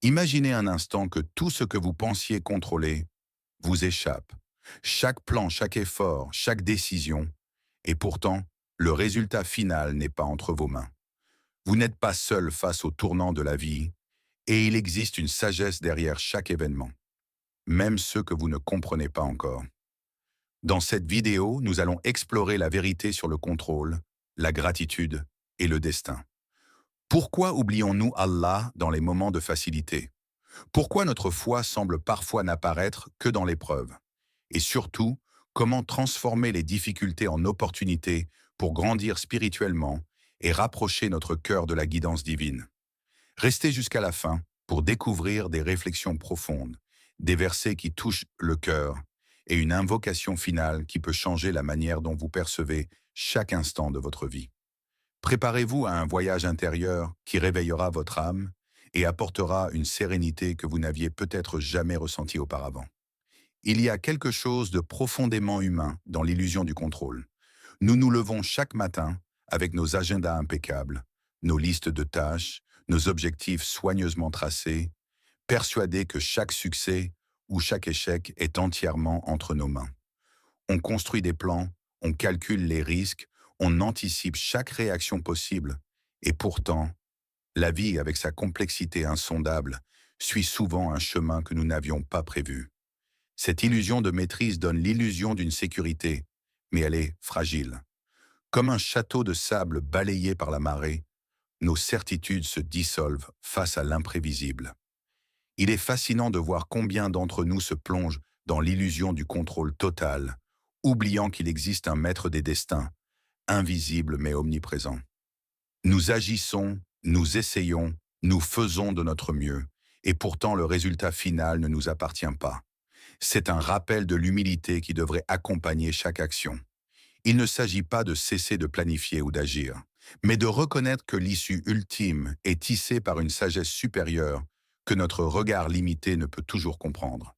Imaginez un instant que tout ce que vous pensiez contrôler vous échappe. Chaque plan, chaque effort, chaque décision. Et pourtant, le résultat final n'est pas entre vos mains. Vous n'êtes pas seul face au tournant de la vie, et il existe une sagesse derrière chaque événement, même ceux que vous ne comprenez pas encore. Dans cette vidéo, nous allons explorer la vérité sur le contrôle, la gratitude et le destin. Pourquoi oublions-nous Allah dans les moments de facilité? Pourquoi notre foi semble parfois n'apparaître que dans l'épreuve? Et surtout, comment transformer les difficultés en opportunités pour grandir spirituellement et rapprocher notre cœur de la guidance divine? Restez jusqu'à la fin pour découvrir des réflexions profondes, des versets qui touchent le cœur et une invocation finale qui peut changer la manière dont vous percevez chaque instant de votre vie. Préparez-vous à un voyage intérieur qui réveillera votre âme et apportera une sérénité que vous n'aviez peut-être jamais ressentie auparavant. Il y a quelque chose de profondément humain dans l'illusion du contrôle. Nous nous levons chaque matin avec nos agendas impeccables, nos listes de tâches, nos objectifs soigneusement tracés, persuadés que chaque succès ou chaque échec est entièrement entre nos mains. On construit des plans, on calcule les risques, on anticipe chaque réaction possible. Et pourtant, la vie, avec sa complexité insondable, suit souvent un chemin que nous n'avions pas prévu. Cette illusion de maîtrise donne l'illusion d'une sécurité, mais elle est fragile. Comme un château de sable balayé par la marée, nos certitudes se dissolvent face à l'imprévisible. Il est fascinant de voir combien d'entre nous se plongent dans l'illusion du contrôle total, oubliant qu'il existe un maître des destins, invisible mais omniprésent. Nous agissons, nous essayons, nous faisons de notre mieux, et pourtant le résultat final ne nous appartient pas. C'est un rappel de l'humilité qui devrait accompagner chaque action. Il ne s'agit pas de cesser de planifier ou d'agir, mais de reconnaître que l'issue ultime est tissée par une sagesse supérieure que notre regard limité ne peut toujours comprendre.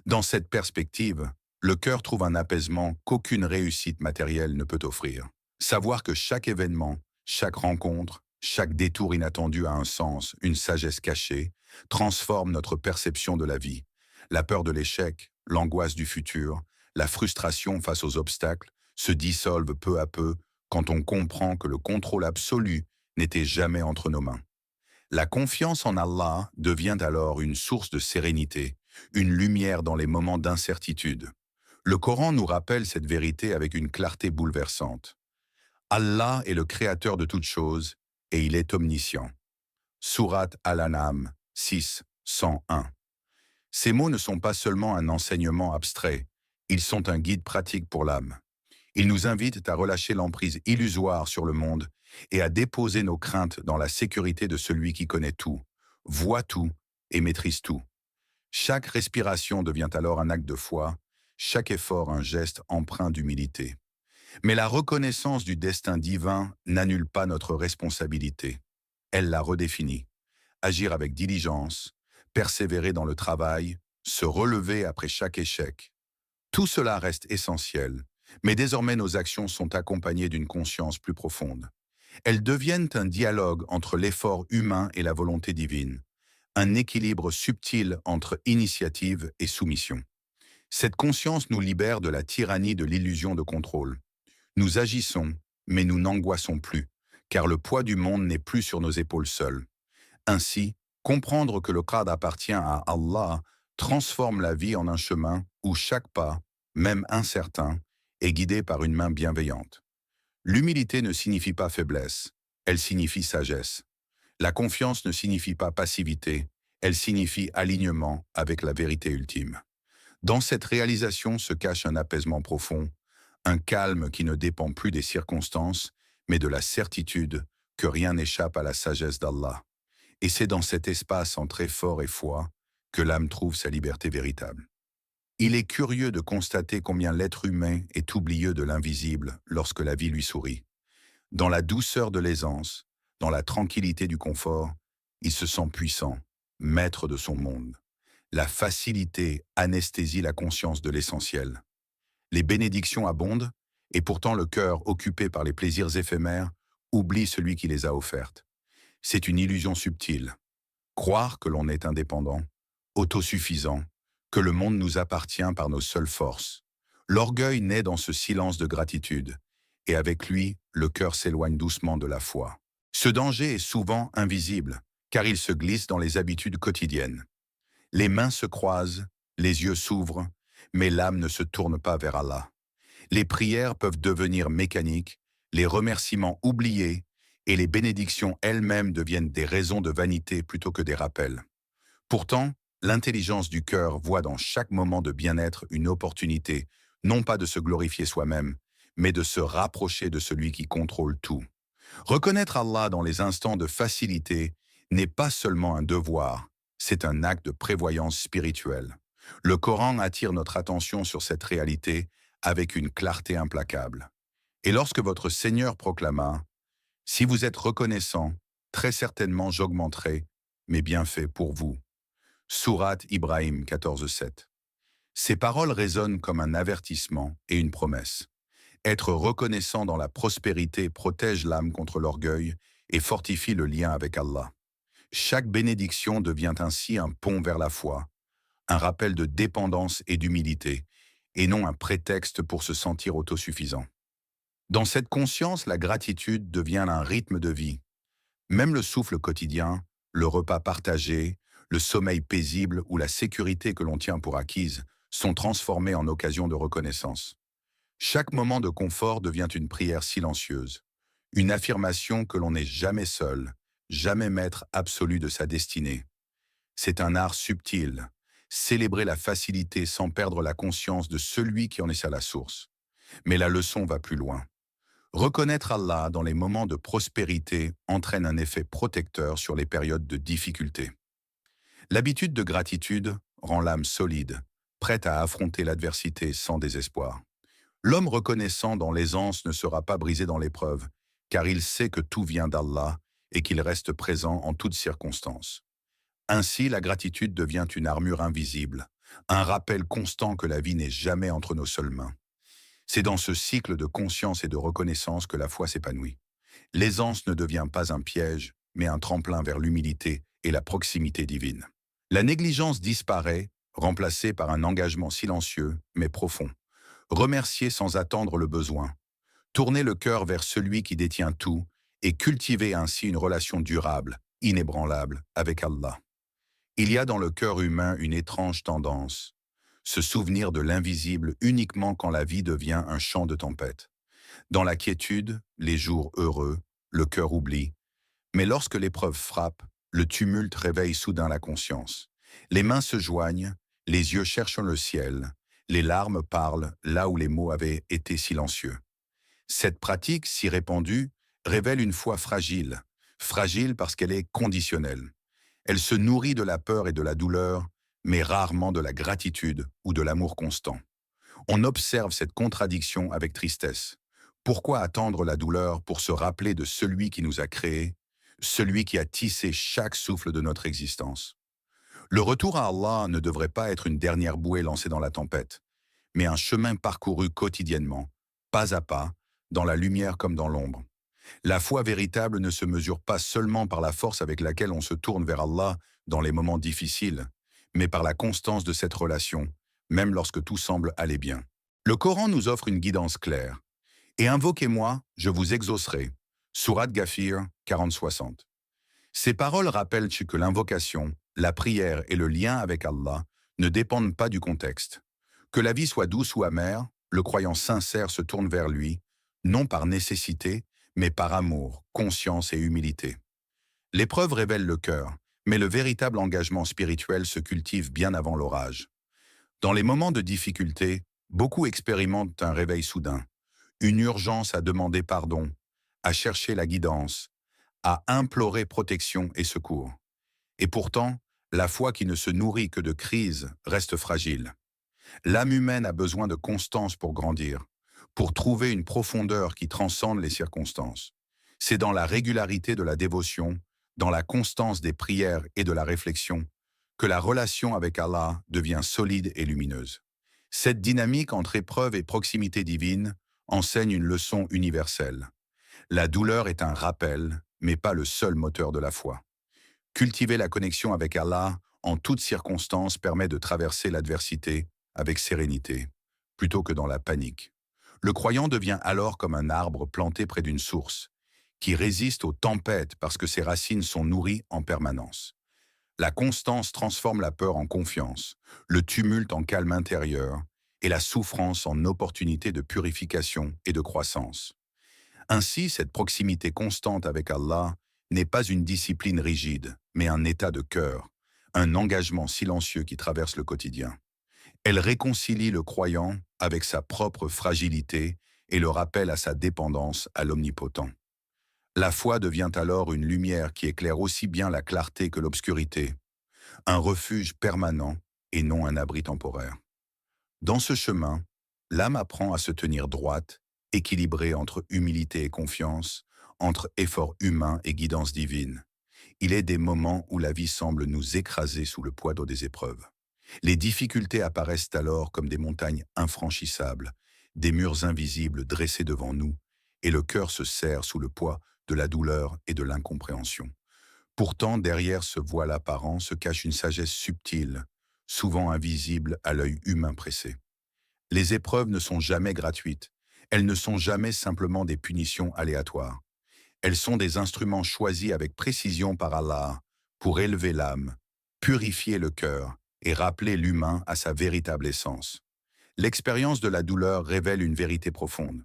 Dans cette perspective, le cœur trouve un apaisement qu'aucune réussite matérielle ne peut offrir. Savoir que chaque événement, chaque rencontre, chaque détour inattendu a un sens, une sagesse cachée, transforme notre perception de la vie. La peur de l'échec, l'angoisse du futur, la frustration face aux obstacles se dissolvent peu à peu quand on comprend que le contrôle absolu n'était jamais entre nos mains. La confiance en Allah devient alors une source de sérénité, une lumière dans les moments d'incertitude. Le Coran nous rappelle cette vérité avec une clarté bouleversante. Allah est le créateur de toutes choses et il est omniscient. Sourate Al-An'am 6, 101. Ces mots ne sont pas seulement un enseignement abstrait, ils sont un guide pratique pour l'âme. Ils nous invitent à relâcher l'emprise illusoire sur le monde et à déposer nos craintes dans la sécurité de celui qui connaît tout, voit tout et maîtrise tout. Chaque respiration devient alors un acte de foi, chaque effort un geste empreint d'humilité. Mais la reconnaissance du destin divin n'annule pas notre responsabilité. Elle la redéfinit. Agir avec diligence, persévérer dans le travail, se relever après chaque échec. Tout cela reste essentiel, mais désormais nos actions sont accompagnées d'une conscience plus profonde. Elles deviennent un dialogue entre l'effort humain et la volonté divine, un équilibre subtil entre initiative et soumission. Cette conscience nous libère de la tyrannie de l'illusion de contrôle. Nous agissons, mais nous n'angoissons plus, car le poids du monde n'est plus sur nos épaules seules. Ainsi, comprendre que le cadre appartient à Allah transforme la vie en un chemin où chaque pas, même incertain, est guidé par une main bienveillante. L'humilité ne signifie pas faiblesse, elle signifie sagesse. La confiance ne signifie pas passivité, elle signifie alignement avec la vérité ultime. Dans cette réalisation se cache un apaisement profond, un calme qui ne dépend plus des circonstances, mais de la certitude que rien n'échappe à la sagesse d'Allah. Et c'est dans cet espace entre effort et foi que l'âme trouve sa liberté véritable. Il est curieux de constater combien l'être humain est oublieux de l'invisible lorsque la vie lui sourit. Dans la douceur de l'aisance, dans la tranquillité du confort, il se sent puissant, maître de son monde. La facilité anesthésie la conscience de l'essentiel. Les bénédictions abondent, et pourtant le cœur, occupé par les plaisirs éphémères, oublie celui qui les a offertes. C'est une illusion subtile. Croire que l'on est indépendant, autosuffisant, que le monde nous appartient par nos seules forces. L'orgueil naît dans ce silence de gratitude, et avec lui, le cœur s'éloigne doucement de la foi. Ce danger est souvent invisible, car il se glisse dans les habitudes quotidiennes. Les mains se croisent, les yeux s'ouvrent, mais l'âme ne se tourne pas vers Allah. Les prières peuvent devenir mécaniques, les remerciements oubliés, et les bénédictions elles-mêmes deviennent des raisons de vanité plutôt que des rappels. Pourtant, l'intelligence du cœur voit dans chaque moment de bien-être une opportunité, non pas de se glorifier soi-même, mais de se rapprocher de celui qui contrôle tout. Reconnaître Allah dans les instants de facilité n'est pas seulement un devoir, c'est un acte de prévoyance spirituelle. Le Coran attire notre attention sur cette réalité avec une clarté implacable. Et lorsque votre Seigneur proclama « Si vous êtes reconnaissant, très certainement j'augmenterai mes bienfaits pour vous ». Sourate Ibrahim 14:7. Ces paroles résonnent comme un avertissement et une promesse. Être reconnaissant dans la prospérité protège l'âme contre l'orgueil et fortifie le lien avec Allah. Chaque bénédiction devient ainsi un pont vers la foi, un rappel de dépendance et d'humilité, et non un prétexte pour se sentir autosuffisant. Dans cette conscience, la gratitude devient un rythme de vie. Même le souffle quotidien, le repas partagé, le sommeil paisible ou la sécurité que l'on tient pour acquise sont transformés en occasion de reconnaissance. Chaque moment de confort devient une prière silencieuse, une affirmation que l'on n'est jamais seul, jamais maître absolu de sa destinée. C'est un art subtil, célébrer la facilité sans perdre la conscience de celui qui en est à la source. Mais la leçon va plus loin. Reconnaître Allah dans les moments de prospérité entraîne un effet protecteur sur les périodes de difficulté. L'habitude de gratitude rend l'âme solide, prête à affronter l'adversité sans désespoir. L'homme reconnaissant dans l'aisance ne sera pas brisé dans l'épreuve, car il sait que tout vient d'Allah et qu'il reste présent en toutes circonstances. Ainsi, la gratitude devient une armure invisible, un rappel constant que la vie n'est jamais entre nos seules mains. C'est dans ce cycle de conscience et de reconnaissance que la foi s'épanouit. L'aisance ne devient pas un piège, mais un tremplin vers l'humilité et la proximité divine. La négligence disparaît, remplacée par un engagement silencieux, mais profond. Remercier sans attendre le besoin. Tourner le cœur vers celui qui détient tout et cultiver ainsi une relation durable, inébranlable, avec Allah. Il y a dans le cœur humain une étrange tendance, se souvenir de l'invisible uniquement quand la vie devient un champ de tempête. Dans la quiétude, les jours heureux, le cœur oublie. Mais lorsque l'épreuve frappe, le tumulte réveille soudain la conscience. Les mains se joignent, les yeux cherchent le ciel, les larmes parlent là où les mots avaient été silencieux. Cette pratique, si répandue, révèle une foi fragile. Fragile parce qu'elle est conditionnelle. Elle se nourrit de la peur et de la douleur, mais rarement de la gratitude ou de l'amour constant. On observe cette contradiction avec tristesse. Pourquoi attendre la douleur pour se rappeler de celui qui nous a créés, celui qui a tissé chaque souffle de notre existence? Le retour à Allah ne devrait pas être une dernière bouée lancée dans la tempête, mais un chemin parcouru quotidiennement, pas à pas, dans la lumière comme dans l'ombre. La foi véritable ne se mesure pas seulement par la force avec laquelle on se tourne vers Allah dans les moments difficiles, mais par la constance de cette relation, même lorsque tout semble aller bien. Le Coran nous offre une guidance claire. « Et invoquez-moi, je vous exaucerai » Sourate Ghafir 40-60. Ces paroles rappellent que l'invocation, la prière et le lien avec Allah ne dépendent pas du contexte. Que la vie soit douce ou amère, le croyant sincère se tourne vers lui, non par nécessité, mais par amour, conscience et humilité. L'épreuve révèle le cœur, mais le véritable engagement spirituel se cultive bien avant l'orage. Dans les moments de difficulté, beaucoup expérimentent un réveil soudain, une urgence à demander pardon, à chercher la guidance, à implorer protection et secours. Et pourtant, la foi qui ne se nourrit que de crises reste fragile. L'âme humaine a besoin de constance pour grandir, pour trouver une profondeur qui transcende les circonstances. C'est dans la régularité de la dévotion, dans la constance des prières et de la réflexion, que la relation avec Allah devient solide et lumineuse. Cette dynamique entre épreuve et proximité divine enseigne une leçon universelle. La douleur est un rappel, mais pas le seul moteur de la foi. Cultiver la connexion avec Allah en toutes circonstances permet de traverser l'adversité avec sérénité, plutôt que dans la panique. Le croyant devient alors comme un arbre planté près d'une source, qui résiste aux tempêtes parce que ses racines sont nourries en permanence. La constance transforme la peur en confiance, le tumulte en calme intérieur et la souffrance en opportunité de purification et de croissance. Ainsi, cette proximité constante avec Allah n'est pas une discipline rigide, mais un état de cœur, un engagement silencieux qui traverse le quotidien. Elle réconcilie le croyant avec sa propre fragilité et le rappelle à sa dépendance à l'Omnipotent. La foi devient alors une lumière qui éclaire aussi bien la clarté que l'obscurité, un refuge permanent et non un abri temporaire. Dans ce chemin, l'âme apprend à se tenir droite, équilibrée entre humilité et confiance, entre effort humain et guidance divine. Il est des moments où la vie semble nous écraser sous le poids des épreuves. Les difficultés apparaissent alors comme des montagnes infranchissables, des murs invisibles dressés devant nous, et le cœur se serre sous le poids de la douleur et de l'incompréhension. Pourtant, derrière ce voile apparent se cache une sagesse subtile, souvent invisible à l'œil humain pressé. Les épreuves ne sont jamais gratuites, elles ne sont jamais simplement des punitions aléatoires. Elles sont des instruments choisis avec précision par Allah pour élever l'âme, purifier le cœur et rappeler l'humain à sa véritable essence. L'expérience de la douleur révèle une vérité profonde.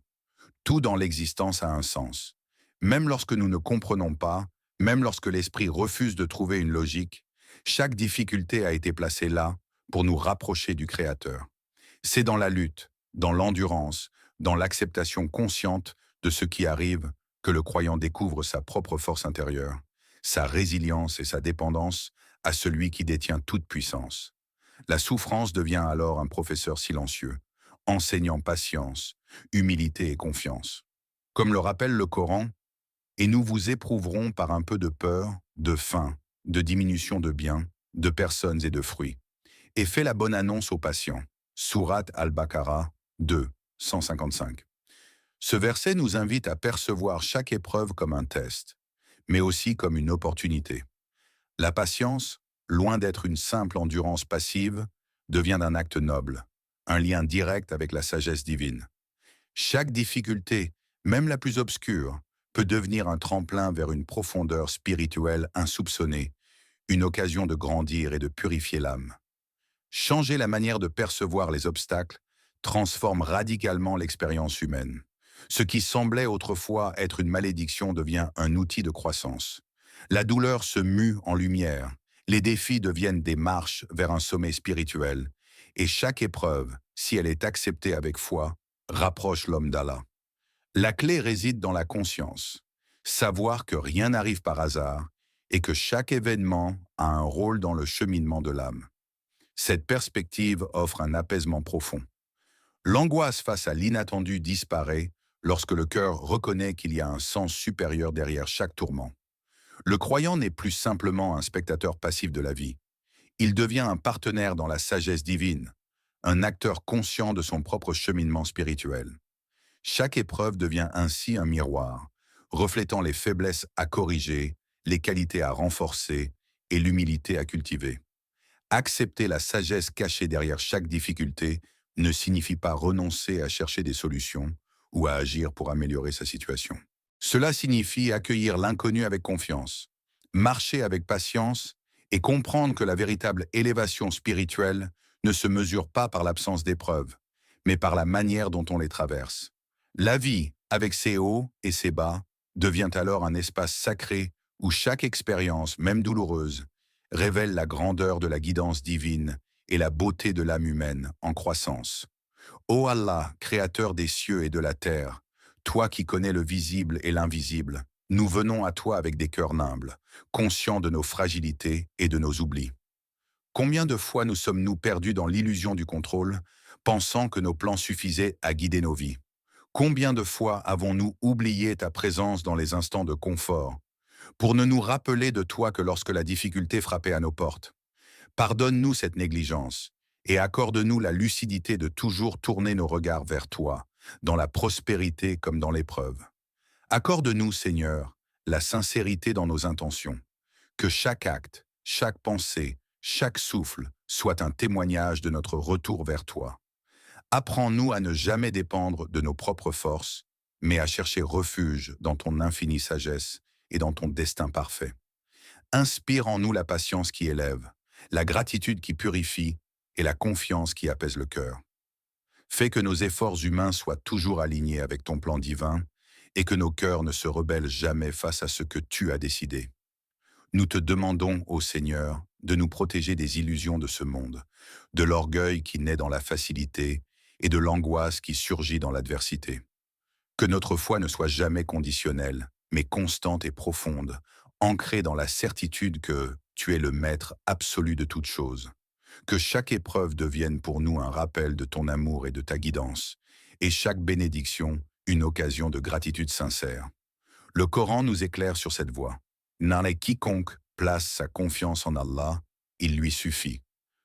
Tout dans l'existence a un sens. Même lorsque nous ne comprenons pas, même lorsque l'esprit refuse de trouver une logique, chaque difficulté a été placée là pour nous rapprocher du Créateur. C'est dans la lutte, dans l'endurance, dans l'acceptation consciente de ce qui arrive que le croyant découvre sa propre force intérieure, sa résilience et sa dépendance à celui qui détient toute puissance. La souffrance devient alors un professeur silencieux, enseignant patience, humilité et confiance. Comme le rappelle le Coran, « Et nous vous éprouverons par un peu de peur, de faim, de diminution de biens, de personnes et de fruits. Et fais la bonne annonce aux patients. » Sourate Al-Baqarah 2, 155. Ce verset nous invite à percevoir chaque épreuve comme un test, mais aussi comme une opportunité. La patience, loin d'être une simple endurance passive, devient un acte noble, un lien direct avec la sagesse divine. Chaque difficulté, même la plus obscure, peut devenir un tremplin vers une profondeur spirituelle insoupçonnée, une occasion de grandir et de purifier l'âme. Changer la manière de percevoir les obstacles transforme radicalement l'expérience humaine. Ce qui semblait autrefois être une malédiction devient un outil de croissance. La douleur se mue en lumière, les défis deviennent des marches vers un sommet spirituel, et chaque épreuve, si elle est acceptée avec foi, rapproche l'homme d'Allah. La clé réside dans la conscience, savoir que rien n'arrive par hasard et que chaque événement a un rôle dans le cheminement de l'âme. Cette perspective offre un apaisement profond. L'angoisse face à l'inattendu disparaît lorsque le cœur reconnaît qu'il y a un sens supérieur derrière chaque tourment. Le croyant n'est plus simplement un spectateur passif de la vie. Il devient un partenaire dans la sagesse divine, un acteur conscient de son propre cheminement spirituel. Chaque épreuve devient ainsi un miroir, reflétant les faiblesses à corriger, les qualités à renforcer et l'humilité à cultiver. Accepter la sagesse cachée derrière chaque difficulté ne signifie pas renoncer à chercher des solutions ou à agir pour améliorer sa situation. Cela signifie accueillir l'inconnu avec confiance, marcher avec patience et comprendre que la véritable élévation spirituelle ne se mesure pas par l'absence d'épreuves, mais par la manière dont on les traverse. La vie, avec ses hauts et ses bas, devient alors un espace sacré où chaque expérience, même douloureuse, révèle la grandeur de la guidance divine et la beauté de l'âme humaine en croissance. Ô Allah, créateur des cieux et de la terre, toi qui connais le visible et l'invisible, nous venons à toi avec des cœurs humbles, conscients de nos fragilités et de nos oublis. Combien de fois nous sommes-nous perdus dans l'illusion du contrôle, pensant que nos plans suffisaient à guider nos vies? Combien de fois avons-nous oublié ta présence dans les instants de confort, pour ne nous rappeler de toi que lorsque la difficulté frappait à nos portes? Pardonne-nous cette négligence et accorde-nous la lucidité de toujours tourner nos regards vers toi, dans la prospérité comme dans l'épreuve. Accorde-nous, Seigneur, la sincérité dans nos intentions, Que chaque acte, chaque pensée, chaque souffle soit un témoignage de notre retour vers toi. Apprends-nous à ne jamais dépendre de nos propres forces, mais à chercher refuge dans ton infinie sagesse et dans ton destin parfait. Inspire en nous la patience qui élève, la gratitude qui purifie et la confiance qui apaise le cœur. Fais que nos efforts humains soient toujours alignés avec ton plan divin et que nos cœurs ne se rebellent jamais face à ce que tu as décidé. Nous te demandons, ô Seigneur, de nous protéger des illusions de ce monde, de l'orgueil qui naît dans la facilité et de l'angoisse qui surgit dans l'adversité. Que notre foi ne soit jamais conditionnelle, mais constante et profonde, ancrée dans la certitude que tu es le maître absolu de toutes choses. Que chaque épreuve devienne pour nous un rappel de ton amour et de ta guidance, et chaque bénédiction une occasion de gratitude sincère. Le Coran nous éclaire sur cette voie. N'en quiconque place sa confiance en Allah, il lui suffit.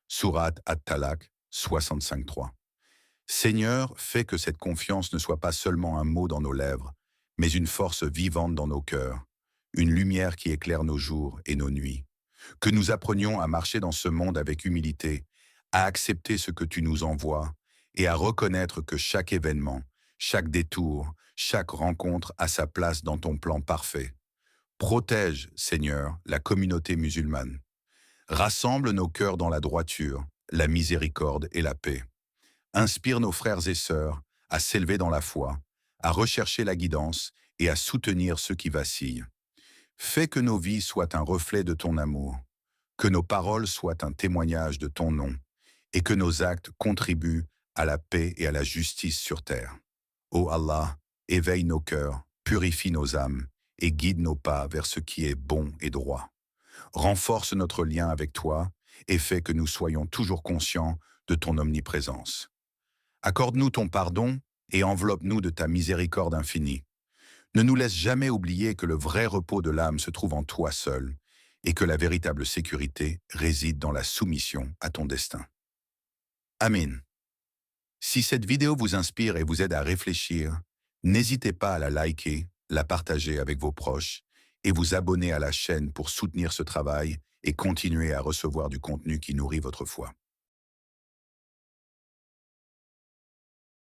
Sourate At-Talaq 65.3. Seigneur, fais que cette confiance ne soit pas seulement un mot dans nos lèvres, mais une force vivante dans nos cœurs, une lumière qui éclaire nos jours et nos nuits. Que nous apprenions à marcher dans ce monde avec humilité, à accepter ce que tu nous envoies et à reconnaître que chaque événement, chaque détour, chaque rencontre a sa place dans ton plan parfait. Protège, Seigneur, la communauté musulmane. Rassemble nos cœurs dans la droiture, la miséricorde et la paix. Inspire nos frères et sœurs à s'élever dans la foi, à rechercher la guidance et à soutenir ceux qui vacillent. Fais que nos vies soient un reflet de ton amour, que nos paroles soient un témoignage de ton nom, et que nos actes contribuent à la paix et à la justice sur terre. Ô Allah, éveille nos cœurs, purifie nos âmes, et guide nos pas vers ce qui est bon et droit. Renforce notre lien avec toi, et fais que nous soyons toujours conscients de ton omniprésence. Accorde-nous ton pardon, et enveloppe-nous de ta miséricorde infinie. Ne nous laisse jamais oublier que le vrai repos de l'âme se trouve en toi seul et que la véritable sécurité réside dans la soumission à ton destin. Amin. Si cette vidéo vous inspire et vous aide à réfléchir, n'hésitez pas à la liker, la partager avec vos proches et vous abonner à la chaîne pour soutenir ce travail et continuer à recevoir du contenu qui nourrit votre foi.